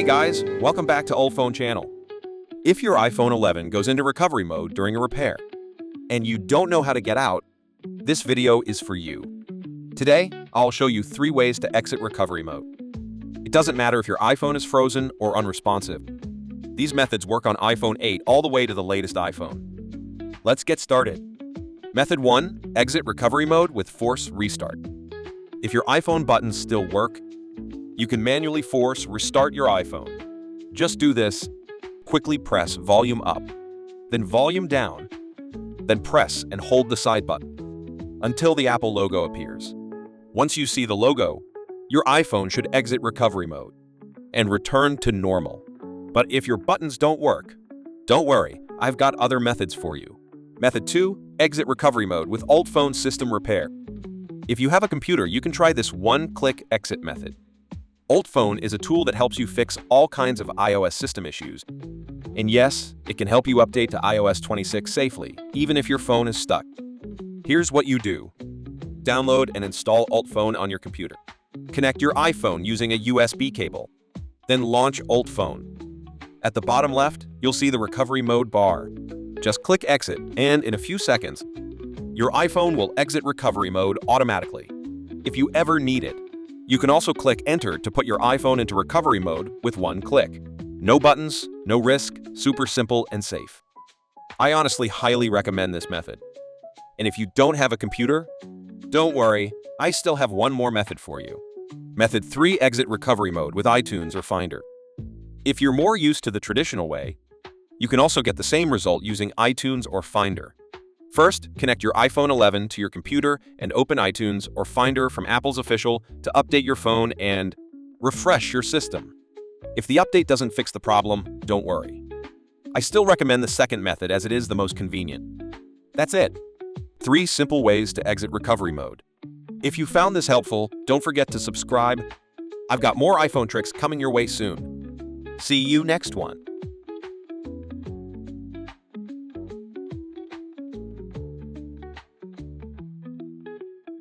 guys, welcome back to UltFone channel. If your iPhone 11 goes into recovery mode during a repair and you don't know how to get out, this video is for you. Today, I'll show you 3 ways to exit recovery mode. It doesn't matter if your iPhone is frozen or unresponsive. These methods work on iPhone 8 all the way to the latest iPhone. Let's get started. Method 1. Exit recovery mode with force restart. If your iPhone buttons still work, you can manually force restart your iPhone. Just do this. Quickly press volume up, then volume down, then press and hold the side button until the Apple logo appears. Once you see the logo, your iPhone should exit recovery mode and return to normal. But if your buttons don't work, don't worry, I've got other methods for you. Method 2. Exit recovery mode with UltFone system repair. If you have a computer, you can try this one-click exit method. UltFone is a tool that helps you fix all kinds of iOS system issues. And yes, it can help you update to iOS 26 safely, even if your phone is stuck. Here's what you do. Download and install UltFone on your computer. Connect your iPhone using a USB cable. Then launch UltFone. At the bottom left, you'll see the recovery mode bar. Just click exit, and in a few seconds, your iPhone will exit recovery mode automatically. If you ever need it, you can also click enter to put your iPhone into recovery mode with one click. No buttons, no risk, super simple and safe. I honestly highly recommend this method. And if you don't have a computer, don't worry, I still have one more method for you. Method 3. Exit recovery mode with iTunes or Finder. If you're more used to the traditional way, you can also get the same result using iTunes or Finder. First, connect your iPhone 11 to your computer and open iTunes or Finder from Apple's official to update your phone and refresh your system. If the update doesn't fix the problem, don't worry. I still recommend the second method as it is the most convenient. That's it. 3 simple ways to exit recovery mode. If you found this helpful, don't forget to subscribe. I've got more iPhone tricks coming your way soon. See you next one.